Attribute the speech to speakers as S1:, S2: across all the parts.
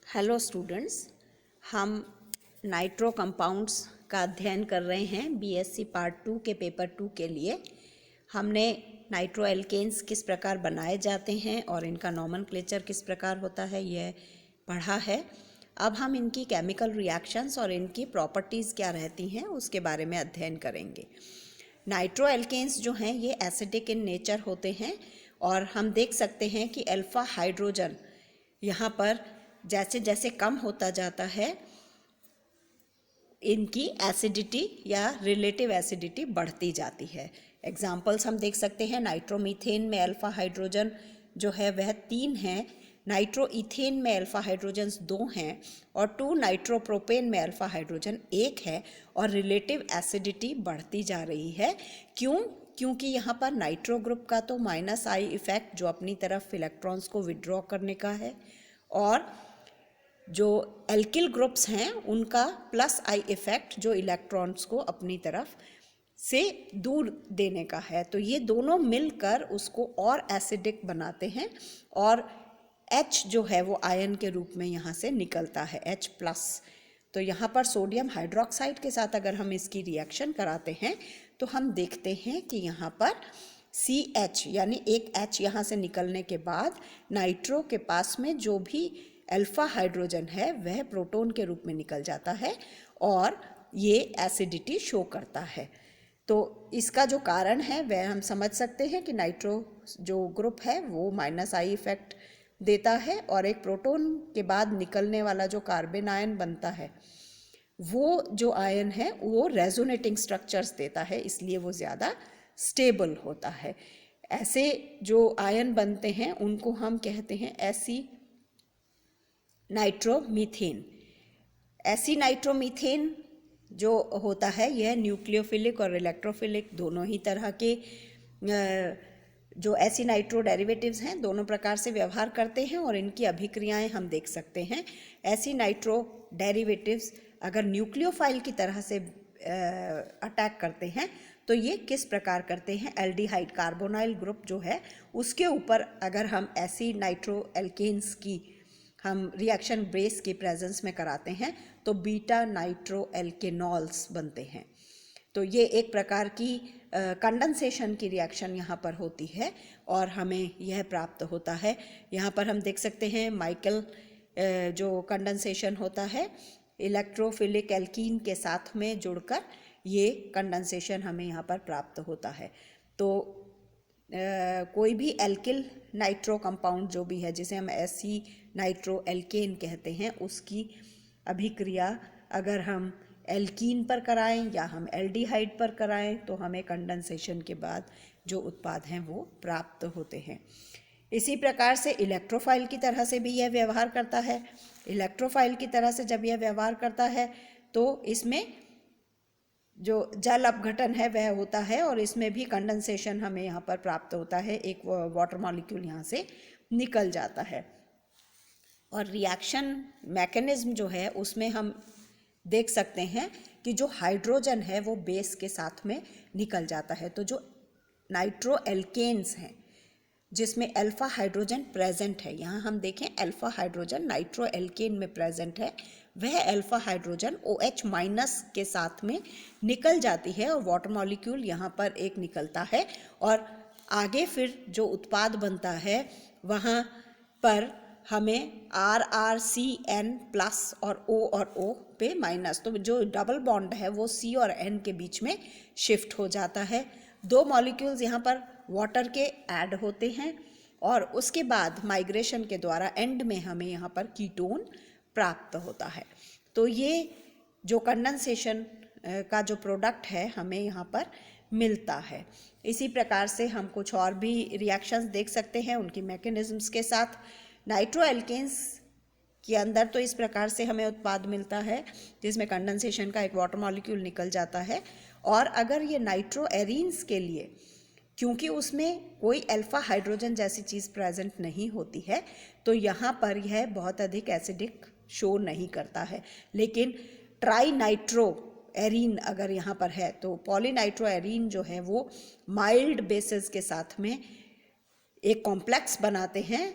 S1: Hello students, हम nitro compounds का अध्ययन कर रहे हैं बीएससी पार्ट 2 के पेपर 2 के लिए। हमने नाइट्रो एल्केन्स किस प्रकार बनाए जाते हैं और इनका नॉमेनक्लेचर किस प्रकार होता है यह पढ़ा है। अब हम इनकी केमिकल रिएक्शंस और इनकी प्रॉपर्टीज़ क्या रहती हैं उसके बारे में अध्ययन करेंगे। नाइट्रो एल्केन्स जो हैं ये एसिडिक इन नेचर होते हैं और हम देख सकते हैं कि अल्फा हाइड्रोजन यहाँ पर जैसे जैसे कम होता जाता है इनकी एसिडिटी या रिलेटिव एसिडिटी बढ़ती जाती है। एग्जाम्पल्स हम देख सकते हैं, नाइट्रोमीथेन में अल्फा हाइड्रोजन जो है वह 3 हैं, नाइट्रोइथेन में अल्फा हाइड्रोजन्स 2 हैं और 2 नाइट्रोप्रोपेन में अल्फा हाइड्रोजन 1 है और रिलेटिव एसिडिटी बढ़ती जा रही है। क्योंकि यहाँ पर नाइट्रो ग्रुप का तो माइनस आई इफेक्ट जो अपनी तरफ इलेक्ट्रॉन्स को विड्रॉ करने का है और जो एल्किल ग्रुप्स हैं उनका प्लस आई इफेक्ट जो इलेक्ट्रॉन्स को अपनी तरफ से दूर देने का है। तो ये दोनों मिलकर उसको और एसिडिक बनाते हैं और H जो है वो आयन के रूप में यहाँ से निकलता है H+। तो यहाँ पर सोडियम हाइड्रोक्साइड के साथ अगर हम इसकी रिएक्शन कराते हैं तो हम देखते हैं कि यहाँ पर CH यानी एक H यहाँ से निकलने के बाद नाइट्रो के पास में जो भी अल्फा हाइड्रोजन है वह प्रोटॉन के रूप में निकल जाता है और ये एसिडिटी शो करता है। तो इसका जो कारण है वह हम समझ सकते हैं कि नाइट्रो जो ग्रुप है वो माइनस आई इफेक्ट देता है और एक प्रोटॉन के बाद निकलने वाला जो कार्बन आयन बनता है वो जो आयन है वो रेजोनेटिंग स्ट्रक्चर्स देता है, इसलिए वो ज़्यादा स्टेबल होता है। ऐसे जो आयन बनते हैं उनको हम कहते हैं एसी नाइट्रोमीथेन। ऐसी नाइट्रोमीथेन जो होता है यह न्यूक्लियोफिलिक और इलेक्ट्रोफिलिक दोनों ही तरह के जो ऐसी नाइट्रो डेरिवेटिव्स हैं दोनों प्रकार से व्यवहार करते हैं और इनकी अभिक्रियाएं हम देख सकते हैं। ऐसी नाइट्रो डेरिवेटिव्स अगर न्यूक्लियोफाइल की तरह से अटैक करते हैं तो ये किस प्रकार करते हैं, एल्डिहाइड कार्बोनाइल ग्रुप जो है उसके ऊपर अगर हम ऐसी नाइट्रो एल्केन्स की हम रिएक्शन बेस की प्रेजेंस में कराते हैं तो बीटा नाइट्रो एल्केनॉल्स बनते हैं। तो ये एक प्रकार की कंडेंसेशन की रिएक्शन यहाँ पर होती है और हमें यह प्राप्त होता है। यहाँ पर हम देख सकते हैं माइकल जो कंडेंसेशन होता है इलेक्ट्रोफिलिक एल्कीन के साथ में जुड़कर ये कंडेंसेशन हमें यहाँ पर प्राप्त होता है। तो कोई भी एल्किल नाइट्रो कंपाउंड जो भी है जिसे हम एसी नाइट्रो एल्केन कहते हैं उसकी अभिक्रिया अगर हम एल्कीन पर कराएं या हम एल्डिहाइड पर कराएं तो हमें कंडेंसेशन के बाद जो उत्पाद हैं वो प्राप्त होते हैं। इसी प्रकार से इलेक्ट्रोफाइल की तरह से भी यह व्यवहार करता है। इलेक्ट्रोफाइल की तरह से जब यह व्यवहार करता है तो इसमें जो जल अपघटन है वह होता है और इसमें भी कंडेंसेशन हमें यहाँ पर प्राप्त होता है, एक वाटर मॉलिक्यूल यहाँ से निकल जाता है। और रिएक्शन मैकेनिज्म जो है उसमें हम देख सकते हैं कि जो हाइड्रोजन है वो बेस के साथ में निकल जाता है। तो जो नाइट्रो एल्केन्स हैं जिसमें अल्फा हाइड्रोजन प्रेजेंट है, यहाँ हम देखें अल्फा हाइड्रोजन नाइट्रो एल्केन में प्रेजेंट है, वह अल्फा हाइड्रोजन OH- के साथ में निकल जाती है और वाटर मॉलिक्यूल यहाँ पर एक निकलता है और आगे फिर जो उत्पाद बनता है वहाँ पर हमें RRCN+ और O पे माइनस, तो जो डबल बॉन्ड है वो C और N के बीच में शिफ्ट हो जाता है। 2 मॉलिक्यूल्स यहाँ पर वाटर के ऐड होते हैं और उसके बाद माइग्रेशन के द्वारा एंड में हमें यहाँ पर कीटोन प्राप्त होता है। तो ये जो कंडेंसेशन का जो प्रोडक्ट है हमें यहाँ पर मिलता है। इसी प्रकार से हम कुछ और भी रिएक्शंस देख सकते हैं उनकी मैकेनिज्म्स के साथ। नाइट्रो एल्केन्स के अंदर तो इस प्रकार से हमें उत्पाद मिलता है जिसमें कंडेंसेशन का एक वाटर मॉलिक्यूल निकल जाता है और अगर ये नाइट्रो एरीन्स के लिए क्योंकि उसमें कोई अल्फा हाइड्रोजन जैसी चीज़ प्रेजेंट नहीं होती है तो यहाँ पर यह बहुत अधिक एसिडिक शो नहीं करता है। लेकिन ट्राई नाइट्रो एरीन अगर यहाँ पर है तो पॉलीनाइट्रो एरीन जो है वो माइल्ड बेसिस के साथ में एक कॉम्प्लेक्स बनाते हैं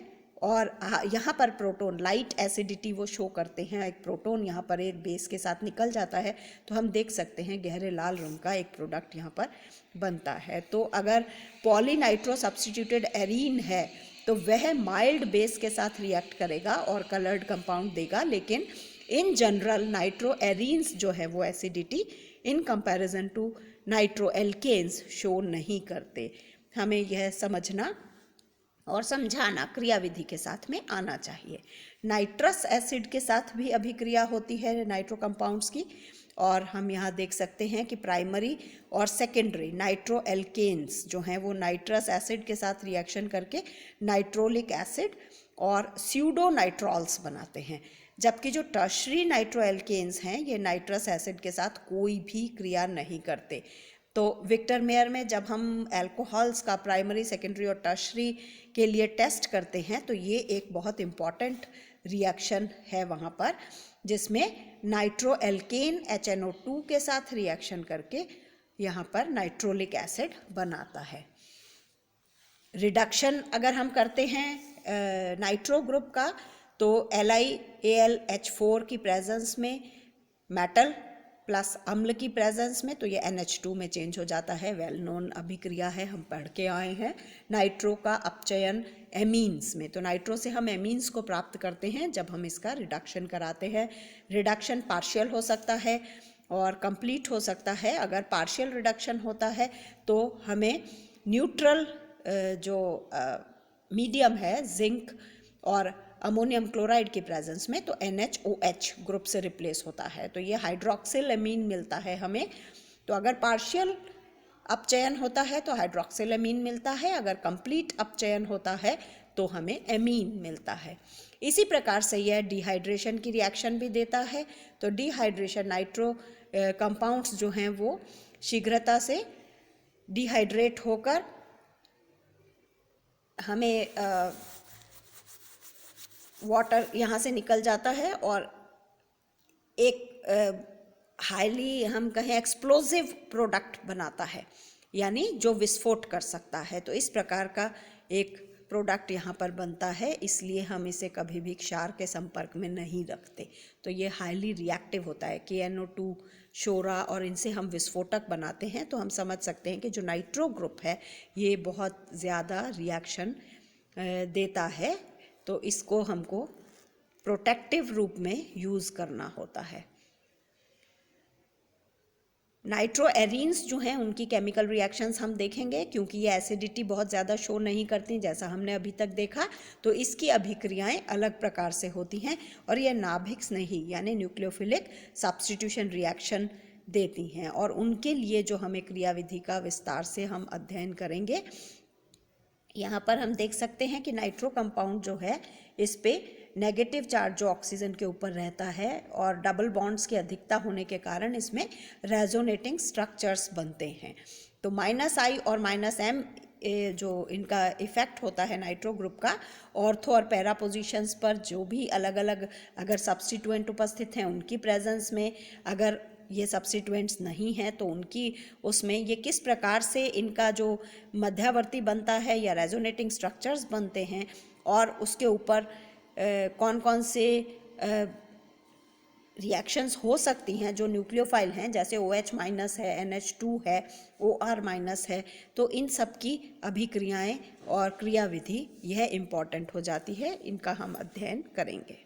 S1: और यहाँ पर प्रोटॉन लाइट एसिडिटी वो शो करते हैं, एक प्रोटॉन यहाँ पर एक बेस के साथ निकल जाता है, तो हम देख सकते हैं गहरे लाल रंग का एक प्रोडक्ट यहाँ पर बनता है। तो अगर पॉलीनाइट्रो सब्स्टिट्यूटेड एरीन है तो वह माइल्ड बेस के साथ रिएक्ट करेगा और कलर्ड कंपाउंड देगा, लेकिन इन जनरल नाइट्रो एरीन्स जो है वो acidity in comparison to nitroalkanes show नहीं करते। हमें यह समझना और समझाना क्रियाविधि के साथ में आना चाहिए। नाइट्रस एसिड के साथ भी अभिक्रिया होती है नाइट्रो कंपाउंड्स की, और हम यहाँ देख सकते हैं कि प्राइमरी और सेकेंडरी नाइट्रो एल्केन्स जो हैं वो नाइट्रस एसिड के साथ रिएक्शन करके नाइट्रोलिक एसिड और स्यूडो नाइट्रॉल्स बनाते हैं, जबकि जो टर्शरी नाइट्रो एल्केन्स हैं ये नाइट्रस एसिड के साथ कोई भी क्रिया नहीं करते। तो विक्टर मेयर में जब हम अल्कोहल्स का प्राइमरी, सेकेंडरी और टर्शरी के लिए टेस्ट करते हैं तो ये एक बहुत इम्पॉर्टेंट रिएक्शन है वहाँ पर, जिसमें नाइट्रो एल्केन HNO2 के साथ रिएक्शन करके यहाँ पर नाइट्रोलिक एसिड बनाता है। रिडक्शन अगर हम करते हैं नाइट्रो ग्रुप का तो LiAlH4 की प्रेजेंस में मेटल प्लस अम्ल की प्रेजेंस में तो ये NH2 में चेंज हो जाता है। वेल नोन अभिक्रिया है, हम पढ़ के आए हैं। नाइट्रो का अपचयन एमीन्स में, तो नाइट्रो से हम एमीन्स को प्राप्त करते हैं जब हम इसका रिडक्शन कराते हैं। रिडक्शन पार्शियल हो सकता है और कंप्लीट हो सकता है। अगर पार्शियल रिडक्शन होता है तो हमें न्यूट्रल जो मीडियम है जिंक और अमोनियम क्लोराइड की प्रेजेंस में तो NHOH ग्रुप से रिप्लेस होता है, तो ये हाइड्रोक्सिल एमीन मिलता है हमें। तो अगर पार्शियल अपचयन होता है तो हाइड्रोक्सिल एमीन मिलता है, अगर कंप्लीट अपचयन होता है तो हमें एमीन मिलता है। इसी प्रकार से यह डिहाइड्रेशन की रिएक्शन भी देता है। तो डिहाइड्रेशन नाइट्रो कंपाउंड्स जो हैं वो शीघ्रता से डिहाइड्रेट होकर हमें वाटर यहाँ से निकल जाता है और एक हाईली हम कहें एक्सप्लोजिव प्रोडक्ट बनाता है, यानी जो विस्फोट कर सकता है। तो इस प्रकार का एक प्रोडक्ट यहाँ पर बनता है, इसलिए हम इसे कभी भी क्षार के संपर्क में नहीं रखते। तो ये हाईली रिएक्टिव होता है। KNO2 शोरा और इनसे हम विस्फोटक बनाते हैं। तो हम समझ सकते हैं कि जो नाइट्रो ग्रुप है ये बहुत ज़्यादा रिएक्शन देता है, तो इसको हमको प्रोटेक्टिव रूप में यूज़ करना होता है। नाइट्रो एरीन्स जो हैं उनकी केमिकल रिएक्शंस हम देखेंगे, क्योंकि ये एसिडिटी बहुत ज़्यादा शो नहीं करती जैसा हमने अभी तक देखा, तो इसकी अभिक्रियाएं अलग प्रकार से होती हैं और ये नाभिक्स नहीं यानी न्यूक्लियोफिलिक सब्स्टिट्यूशन रिएक्शन देती हैं, और उनके लिए जो हमें क्रियाविधि का विस्तार से हम अध्ययन करेंगे। यहाँ पर हम देख सकते हैं कि नाइट्रो कंपाउंड जो है इस पे नेगेटिव चार्ज जो ऑक्सीजन के ऊपर रहता है और डबल बॉन्ड्स की अधिकता होने के कारण इसमें रेजोनेटिंग स्ट्रक्चर्स बनते हैं। तो -I और -M जो इनका इफेक्ट होता है नाइट्रो ग्रुप का ऑर्थो और पैरा पोजीशंस पर, जो भी अलग अलग अगर सब्स्टिट्यूएंट उपस्थित हैं उनकी प्रेजेंस में, अगर ये सब्स्टिट्यूएंट्स नहीं हैं तो उनकी उसमें ये किस प्रकार से इनका जो मध्यावर्ती बनता है या रेजोनेटिंग स्ट्रक्चर्स बनते हैं, और उसके ऊपर कौन कौन से रिएक्शंस हो सकती हैं जो न्यूक्लियोफाइल हैं, जैसे OH- है, NH2 है, OR- है। तो इन सब की अभिक्रियाएं और क्रियाविधि यह इम्पॉर्टेंट हो जाती है, इनका हम अध्ययन करेंगे।